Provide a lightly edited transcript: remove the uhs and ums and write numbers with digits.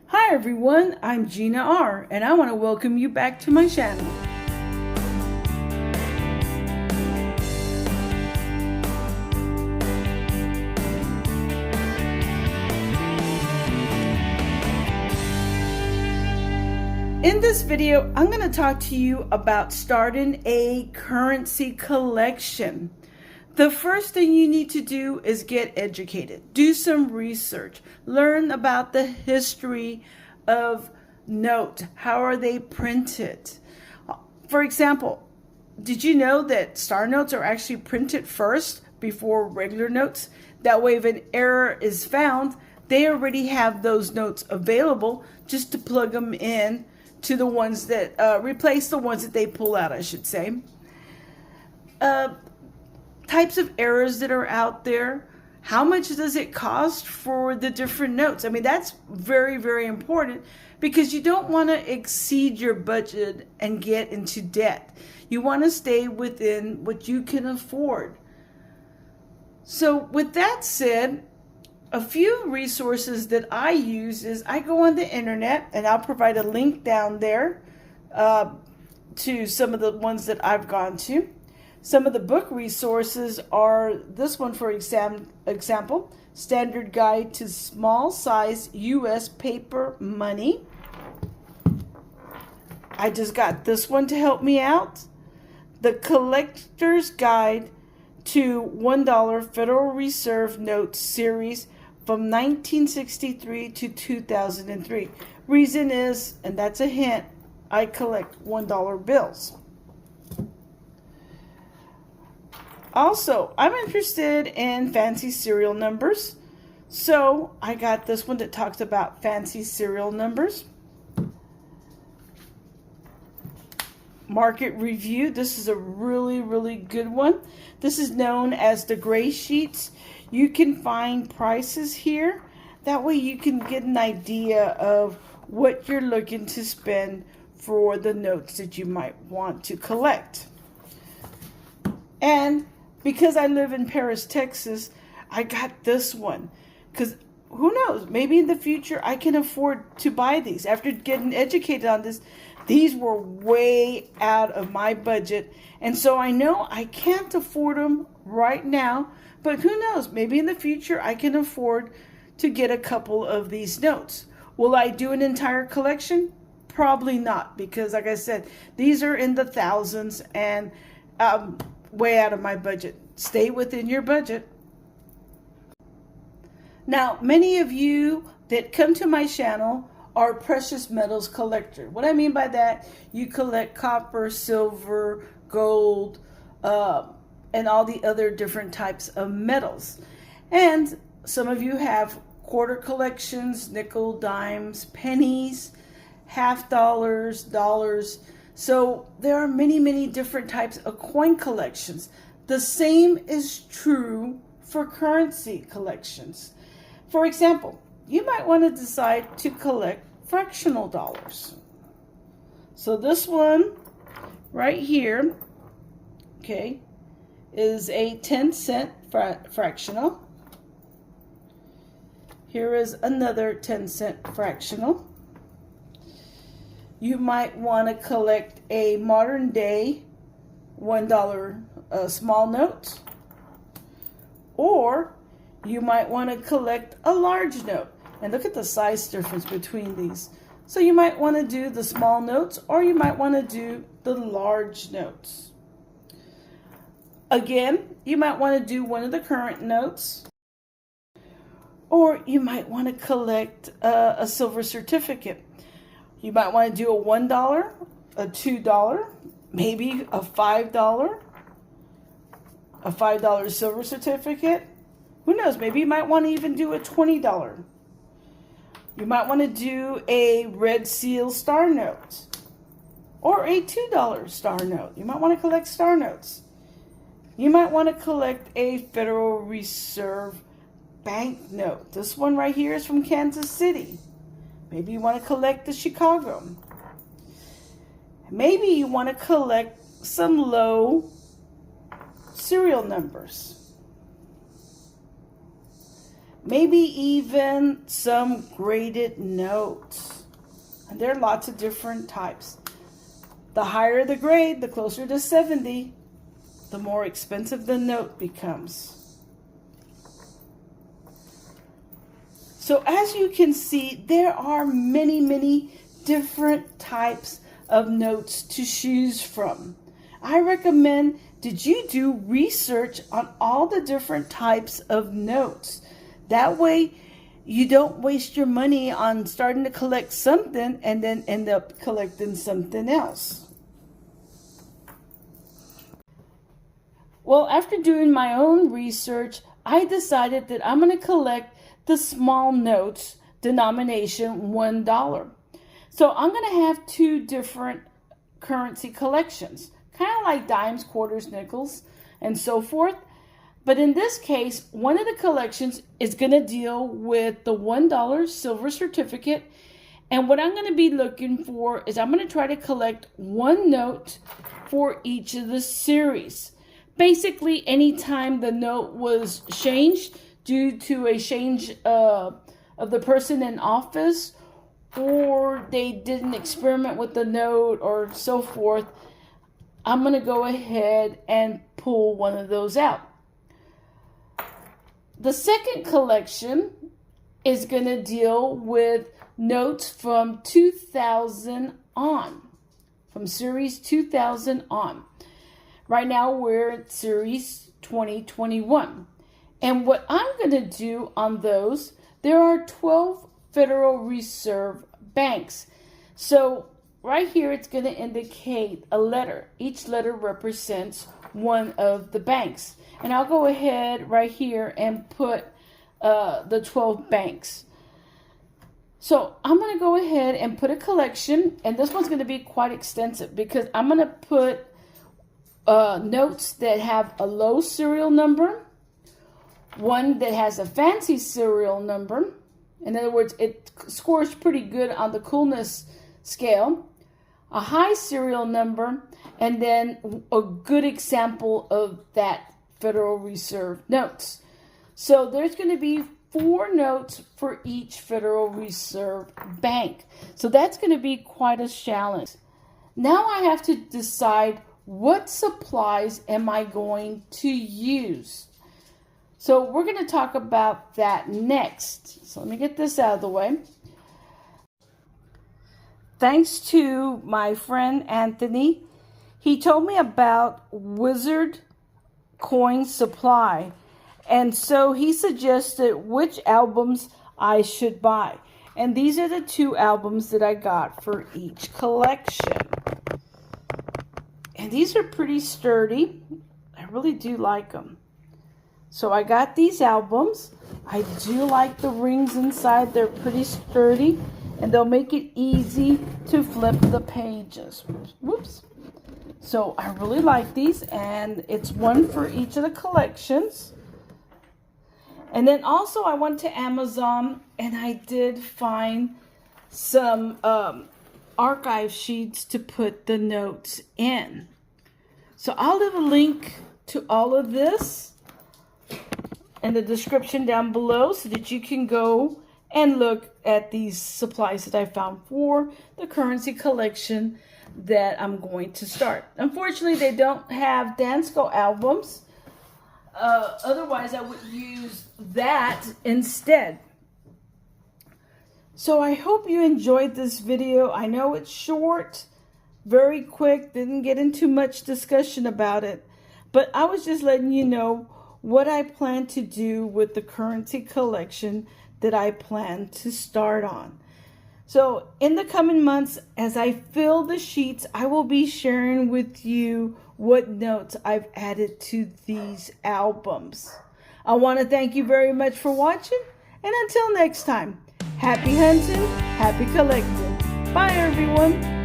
Hi everyone, I'm Gina R, and I want to welcome you back to my channel. In this video, I'm going to talk to you about starting a currency collection. The first thing you need to do is get educated. Do some research. Learn about the history of notes. How are they printed? For example, did you know that star notes are actually printed first before regular notes? That way, if an error is found, they already have those notes available just to plug them in to the ones that replace the ones that they pull out, I should say. Types of errors that are out there. How much does it cost for the different notes? I mean, that's very, very important because you don't want to exceed your budget and get into debt. You want to stay within what you can afford. So with that said, a few resources that I use is I go on the internet, and I'll provide a link down there to some of the ones that I've gone to. Some of the book resources are this one, for example, Standard Guide to Small Size U.S. Paper Money. I just got this one to help me out. The Collector's Guide to $1 Federal Reserve Notes Series from 1963 to 2003. Reason is, and that's a hint, I collect $1 bills. Also, I'm interested in fancy serial numbers, so I got this one that talks about fancy serial numbers. Market Review, this is a really, really good one. This is known as the gray sheets. You can find prices here. That way you can get an idea of what you're looking to spend for the notes that you might want to collect. And because I live in Paris, Texas, I got this one. Because who knows, maybe in the future I can afford to buy these. After getting educated on this, these were way out of my budget. And so I know I can't afford them right now. But who knows, maybe in the future I can afford to get a couple of these notes. Will I do an entire collection? Probably not. Because like I said, these are in the thousands and way out of my budget. Stay within your budget. Now, many of you that come to my channel are precious metals collector. What I mean by that, you collect copper, silver, gold, and all the other different types of metals. And some of you have quarter collections, nickel, dimes, pennies, half dollars, dollars. So there are many, many different types of coin collections. The same is true for currency collections. For example, you might want to decide to collect fractional dollars. So this one right here, okay, is a 10-cent fractional. Here is another 10-cent fractional. You might want to collect a modern day $1 small note, or you might want to collect a large note. And look at the size difference between these. So you might want to do the small notes, or you might want to do the large notes. Again, you might want to do one of the current notes, or you might want to collect a silver certificate. You might want to do a $1, a $2, maybe a $5 silver certificate. Who knows, maybe you might want to even do a $20. You might want to do a red seal star note or a $2 star note. You might want to collect star notes. You might want to collect a Federal Reserve bank note. This one right here is from Kansas City. Maybe you want to collect the Chicago. Maybe you want to collect some low serial numbers. maybe even some graded notes. And there are lots of different types. The higher the grade, the closer to 70, the more expensive the note becomes. So as you can see, there are many, many different types of notes to choose from. I recommend that you do research on all the different types of notes. That way you don't waste your money on starting to collect something and then end up collecting something else. Well, after doing my own research, I decided that I'm going to collect the small notes, denomination $1. So I'm going to have two different currency collections, kind of like dimes, quarters, nickels, and so forth. But in this case, one of the collections is going to deal with the $1 silver certificate. And what I'm going to be looking for is I'm going to try to collect one note for each of the series. Basically, anytime the note was changed due to a change of the person in office, or they did an experiment with the note or so forth, I'm going to go ahead and pull one of those out. The second collection is going to deal with notes from 2000 on, from series 2000 on. Right now we're at series 2021. And what I'm going to do on those, there are 12 Federal Reserve banks. So right here it's going to indicate a letter. Each letter represents one of the banks. And I'll go ahead right here and put the 12 banks. So I'm going to go ahead and put a collection, and this one's going to be quite extensive because I'm going to put notes that have a low serial number, one that has a fancy serial number. In other words, it scores pretty good on the coolness scale, a high serial number, and then a good example of that Federal Reserve notes. So there's going to be 4 notes for each Federal Reserve bank. So that's going to be quite a challenge. Now I have to decide what supplies am I going to use. So we're going to talk about that next. So let me get this out of the way. Thanks to my friend Anthony, he told me about Wizard Coin Supply. And so he suggested which albums I should buy. And these are the 2 albums that I got for each collection. And these are pretty sturdy. I really do like them. So I got these albums. I do like the rings inside. They're pretty sturdy. And they'll make it easy to flip the pages. Whoops. So I really like these. And it's one for each of the collections. And then also I went to Amazon and I did find some archive sheets to put the notes in. So I'll leave a link to all of this in the description down below so that you can go and look at these supplies that I found for the currency collection that I'm going to start. Unfortunately, they don't have Dansko albums. Otherwise, I would use that instead. So I hope you enjoyed this video. I know it's short, very quick, didn't get into much discussion about it, but I was just letting you know what I plan to do with the currency collection that I plan to start on. So in the coming months, as I fill the sheets, I will be sharing with you what notes I've added to these albums. I want to thank you very much for watching, and until next time, happy hunting, happy collecting. Bye everyone.